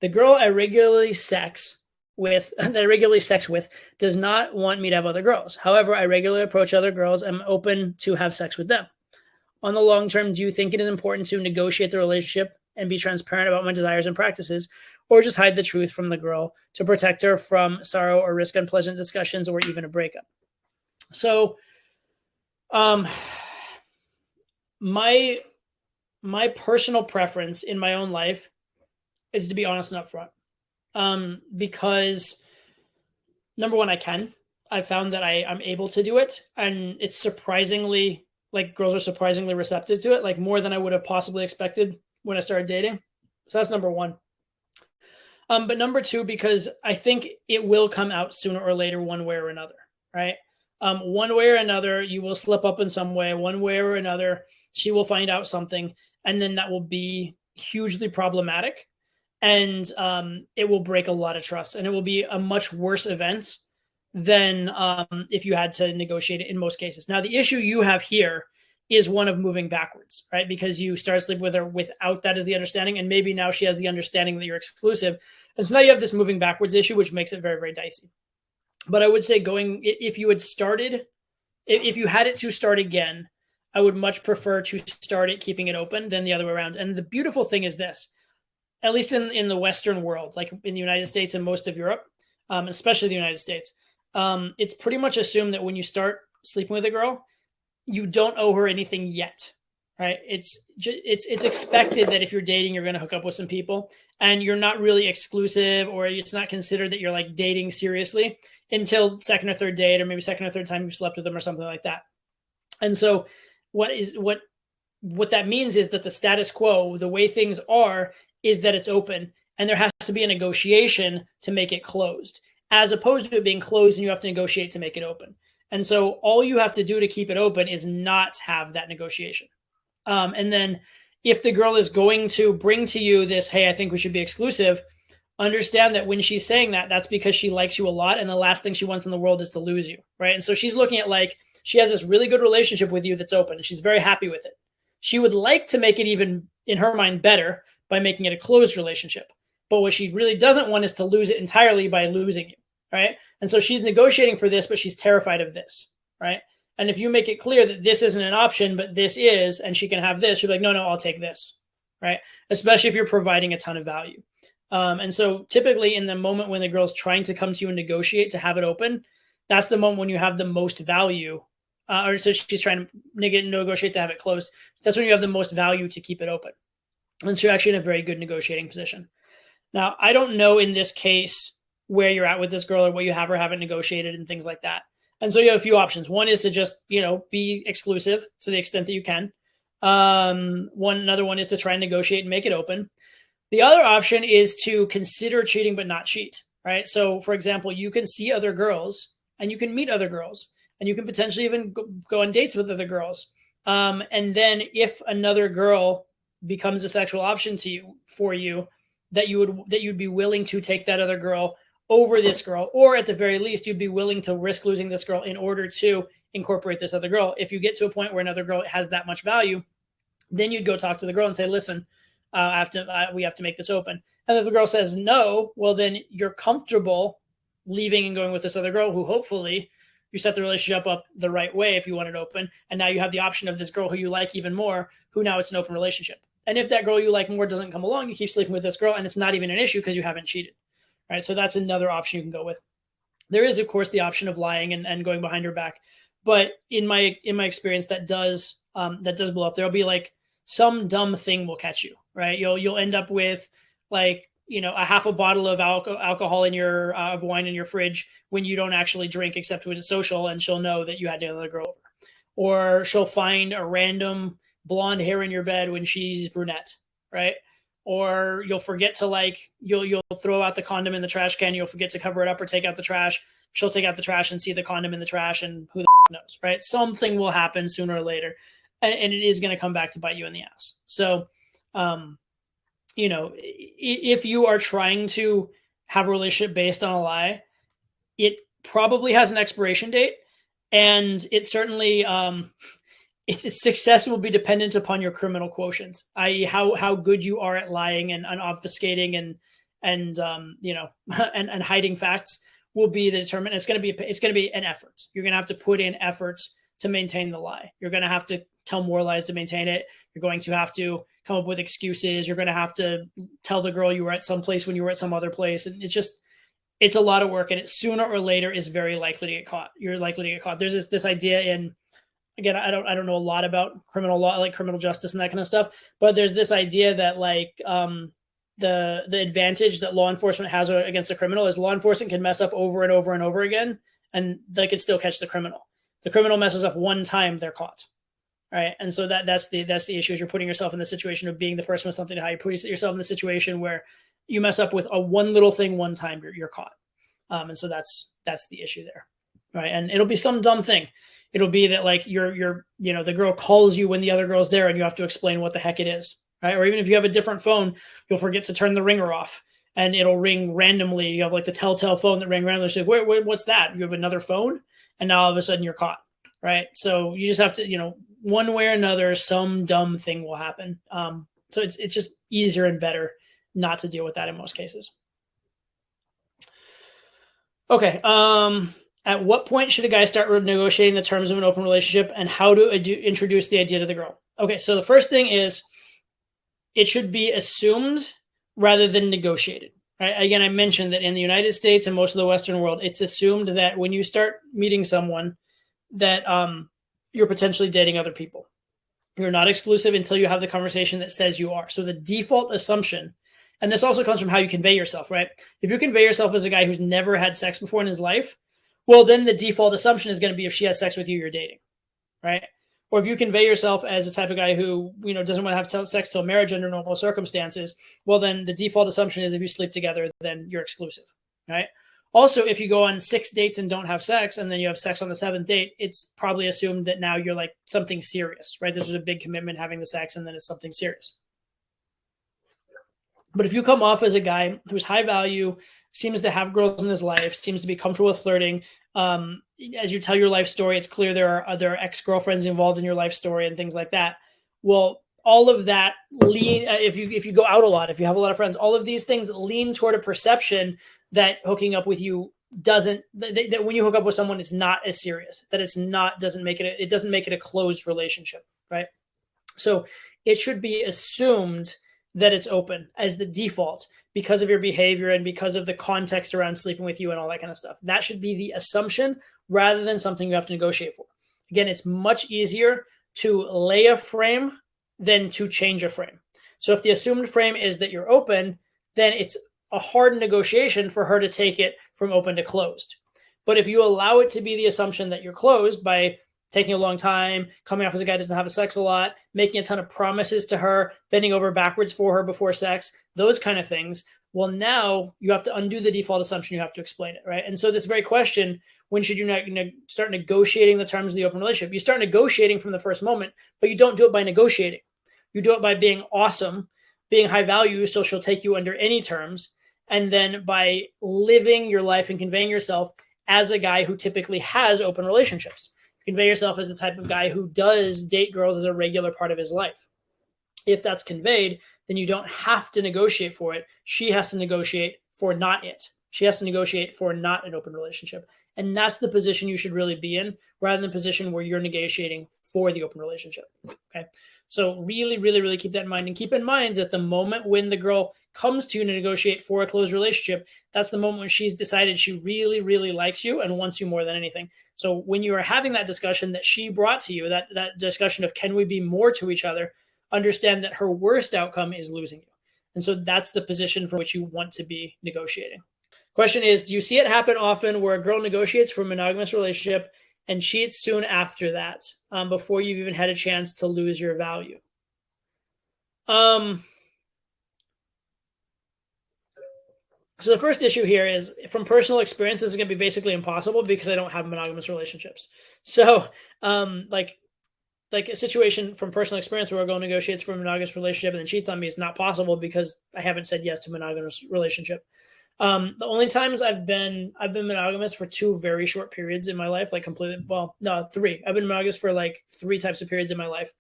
The girl I regularly sex with does not want me to have other girls. However, I regularly approach other girls and I'm open to have sex with them. On the long term, do you think it is important to negotiate the relationship and be transparent about my desires and practices, or just hide the truth from the girl to protect her from sorrow or risk unpleasant discussions or even a breakup? So, um, my personal preference in my own life is to be honest and upfront. Because number one, I found that I'm able to do it, and it's surprisingly, like, girls are surprisingly receptive to it, like more than I would have possibly expected when I started dating. So that's number one. But number two, because I think it will come out sooner or later, one way or another, right? One way or another, you will slip up in some way. One way or another, she will find out something, and then that will be hugely problematic, and it will break a lot of trust, and it will be a much worse event than if you had to negotiate it in most cases. Now, the issue you have here is one of moving backwards, right? Because you start sleeping with her without that as the understanding, and maybe now she has the understanding that you're exclusive. And so now you have this moving backwards issue, which makes it very, very dicey. But I would say if you had it to start again, I would much prefer to start it keeping it open than the other way around. And the beautiful thing is this, at least in the Western world, like in the United States and most of Europe, especially the United States, it's pretty much assumed that when you start sleeping with a girl, you don't owe her anything yet, right? It's expected that if you're dating, you're going to hook up with some people, and you're not really exclusive, or it's not considered that you're like dating seriously until second or third date, or maybe second or third time you've slept with them or something like that. And so what that means is that the status quo, the way things are, is that it's open, and there has to be a negotiation to make it closed, as opposed to it being closed and you have to negotiate to make it open. And so all you have to do to keep it open is not have that negotiation. And then if the girl is going to bring to you this, hey, I think we should be exclusive, understand that when she's saying that, that's because she likes you a lot, and the last thing she wants in the world is to lose you, right? And so she's looking at, like, she has this really good relationship with you that's open, and she's very happy with it. She would like to make it even, in her mind, better by making it a closed relationship. But what she really doesn't want is to lose it entirely by losing you, right? And so she's negotiating for this, but she's terrified of this, right? And if you make it clear that this isn't an option, but this is, and she can have this, she'll be like, no, I'll take this, right? Especially if you're providing a ton of value. And so typically in the moment when the girl's trying to come to you and negotiate to have it open, that's the moment when you have the most value. Or so she's trying to negotiate to have it closed. That's when you have the most value to keep it open. And so you're actually in a very good negotiating position. Now, I don't know in this case where you're at with this girl, or what you have or haven't negotiated and things like that. And so you have a few options. One is to just, be exclusive to the extent that you can. Another one is to try and negotiate and make it open. The other option is to consider cheating but not cheat, right? So, for example, you can see other girls and you can meet other girls, and you can potentially even go on dates with other girls. And then if another girl becomes a sexual option for you, that you'd be willing to take that other girl over this girl, or at the very least, you'd be willing to risk losing this girl in order to incorporate this other girl. If you get to a point where another girl has that much value, then you'd go talk to the girl and say, listen, we have to make this open. And if the girl says no, well, then you're comfortable leaving and going with this other girl, who hopefully you set the relationship up the right way if you want it open. And now you have the option of this girl who you like even more, who now it's an open relationship. And if that girl you like more doesn't come along, you keep sleeping with this girl, and it's not even an issue because you haven't cheated, right? So that's another option you can go with. There is, of course, the option of lying and going behind her back. But in my experience, that does blow up. There'll be like some dumb thing will catch you, right? You'll end up with like, a half a bottle of alcohol in your of wine in your fridge when you don't actually drink except when it's social, and she'll know that you had another girl over. Or she'll find a random blonde hair in your bed when she's brunette, right? Or you'll forget to you'll throw out the condom in the trash can. You'll forget to cover it up or take out the trash. She'll take out the trash and see the condom in the trash, and who the knows, right? Something will happen sooner or later, and it is going to come back to bite you in the ass. So, if you are trying to have a relationship based on a lie, it probably has an expiration date, and it certainly, its success will be dependent upon your criminal quotient, i.e. how good you are at lying and obfuscating and and hiding facts will be the determinant. It's going to be an effort. You're going to have to put in efforts to maintain the lie. You're going to have to tell more lies to maintain it. You're going to have to come up with excuses. You're going to have to tell the girl you were at some place when you were at some other place. And it's a lot of work, and it sooner or later is very likely to get caught. You're likely to get caught. There's this idea in, again, I don't know a lot about criminal law, like criminal justice and that kind of stuff, but there's this idea that like the advantage that law enforcement has against a criminal is law enforcement can mess up over and over and over again, and they could still catch the criminal. The criminal messes up one time, they're caught. Right. And so that's the issue, is you're putting yourself in the situation of being the person with something to hide. You put yourself in the situation where you mess up with a one little thing one time, you're caught. And so that's the issue there. Right. And it'll be some dumb thing. It'll be that like the girl calls you when the other girl's there and you have to explain what the heck it is. Right. Or even if you have a different phone, you'll forget to turn the ringer off and it'll ring randomly. You have like the telltale phone that rang randomly. So wait, what's that? You have another phone? And now all of a sudden you're caught. Right. So you just have to, one way or another, some dumb thing will happen. So it's just easier and better not to deal with that in most cases. Okay. At what point should a guy start negotiating the terms of an open relationship, and how to introduce the idea to the girl? Okay. So the first thing is it should be assumed rather than negotiated. Right? Again, I mentioned that in the United States and most of the Western world, it's assumed that when you start meeting someone that you're potentially dating other people. You're not exclusive until you have the conversation that says you are. So the default assumption, and this also comes from how you convey yourself, right? If you convey yourself as a guy who's never had sex before in his life, well, then the default assumption is going to be if she has sex with you, you're dating, right? Or if you convey yourself as a type of guy who, doesn't want to have sex till marriage under normal circumstances, well, then the default assumption is if you sleep together, then you're exclusive, right? Also, if you go on 6 dates and don't have sex, and then you have sex on the 7th date, it's probably assumed that now you're like something serious, right? This is a big commitment, having the sex, and then it's something serious. But if you come off as a guy who's high value, seems to have girls in his life, seems to be comfortable with flirting, as you tell your life story, it's clear there are other ex-girlfriends involved in your life story and things like that. Well, all of that if you go out a lot, if you have a lot of friends, all of these things lean toward a perception that hooking up with you that when you hook up with someone, it's not as serious, that it doesn't make it a closed relationship, right? So it should be assumed that it's open as the default because of your behavior and because of the context around sleeping with you and all that kind of stuff. That should be the assumption rather than something you have to negotiate for. Again, it's much easier to lay a frame than to change a frame. So if the assumed frame is that you're open, then it's a hard negotiation for her to take it from open to closed. But if you allow it to be the assumption that you're closed by taking a long time, coming off as a guy who doesn't have sex a lot, making a ton of promises to her, bending over backwards for her before sex, those kind of things, well, now you have to undo the default assumption. You have to explain it, right? And so this very question, when should you start negotiating the terms of the open relationship? You start negotiating from the first moment, but you don't do it by negotiating. You do it by being awesome, being high value, so she'll take you under any terms, and then by living your life and conveying yourself as a guy who typically has open relationships. You convey yourself as the type of guy who does date girls as a regular part of his life. If that's conveyed, then you don't have to negotiate for it. She has to negotiate for not it. She has to negotiate for not an open relationship. And that's the position you should really be in, rather than the position where you're negotiating for the open relationship. Okay. So really, really, really keep that in mind. And keep in mind that the moment when the girl comes to you to negotiate for a closed relationship, that's the moment when she's decided she really, really likes you and wants you more than anything. So when you are having that discussion that she brought to you, that discussion of can we be more to each other, understand that her worst outcome is losing you. And so that's the position for which you want to be negotiating. Question is, do you see it happen often where a girl negotiates for a monogamous relationship and cheats soon after that, before you've even had a chance to lose your value? So the first issue here is, from personal experience, this is going to be basically impossible because I don't have monogamous relationships. So like a situation from personal experience where a girl negotiates for a monogamous relationship and then cheats on me is not possible because I haven't said yes to a monogamous relationship. The only times I've been monogamous for 2 very short periods in my life, like completely, well, no, 3. I've been monogamous for like 3 types of periods in my life.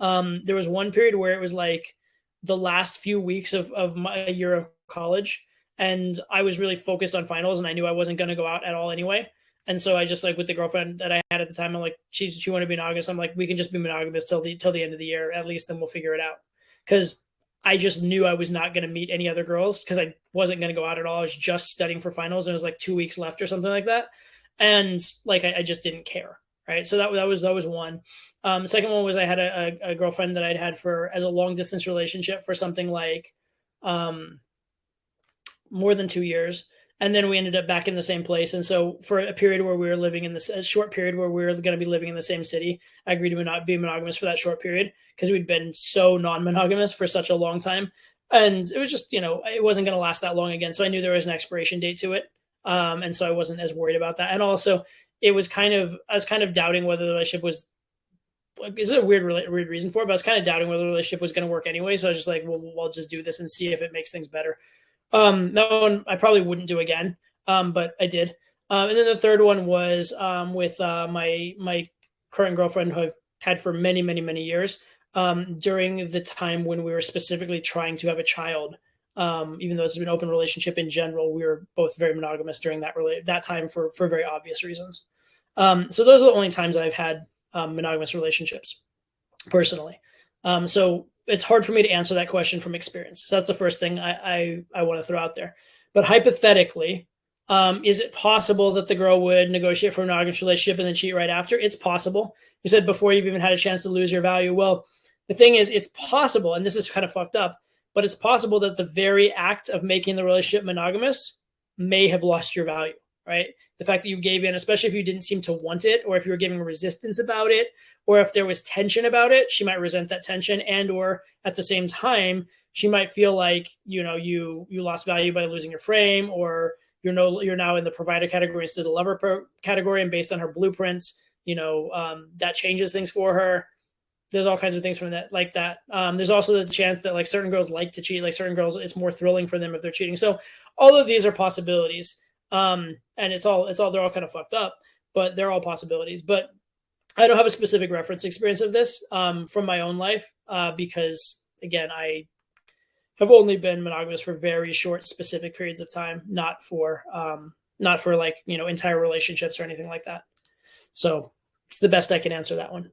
There was one period where it was like the last few weeks of my year of college. and I was really focused on finals, and I knew I wasn't going to go out at all anyway. And so I just like with the girlfriend that I had at the time, I'm like, she wanted to be monogamous. I'm like, we can just be monogamous till the end of the year at least, then we'll figure it out. Because I just knew I was not going to meet any other girls because I wasn't going to go out at all. I was just studying for finals, and it was like 2 weeks left or something like that, and like I just didn't care. Right, so that was one. The second one was I had a girlfriend that I'd had for as a long distance relationship for something like more than 2 years. And then we ended up back in the same place. And so for a period where we were living in this, a short period where we were going to be living in the same city, I agreed to not be monogamous for that short period because we'd been so non-monogamous for such a long time. And it was just, it wasn't going to last that long again. So I knew there was an expiration date to it. And so I wasn't as worried about that. And also I was kind of doubting whether the relationship was, is it a weird reason for it, but I was kind of doubting whether the relationship was going to work anyway. So I was just like, well, I'll just do this and see if it makes things better. That one I probably wouldn't do again, but I did. And then the third one was with my current girlfriend who I've had for many, many, many years. During the time when we were specifically trying to have a child, even though it's an open relationship in general, we were both very monogamous during that time for very obvious reasons. So those are the only times I've had monogamous relationships personally. So it's hard for me to answer that question from experience. So that's the first thing I want to throw out there. But hypothetically, is it possible that the girl would negotiate for a monogamous relationship and then cheat right after? It's possible. You said before you've even had a chance to lose your value. Well, the thing is, it's possible, and this is kind of fucked up, but it's possible that the very act of making the relationship monogamous may have lost your value, right? The fact that you gave in, especially if you didn't seem to want it, or if you were giving resistance about it, or if there was tension about it, she might resent that tension, and or at the same time, she might feel like you lost value by losing your frame, or you're now in the provider category instead of the lover category, and based on her blueprints, that changes things for her. There's all kinds of things from that like that. There's also the chance that like certain girls like to cheat, like certain girls, it's more thrilling for them if they're cheating. So all of these are possibilities. And they're all kind of fucked up, but they're all possibilities. But I don't have a specific reference experience of this from my own life because again, I have only been monogamous for very short, specific periods of time, not for like entire relationships or anything like that. So it's the best I can answer that one.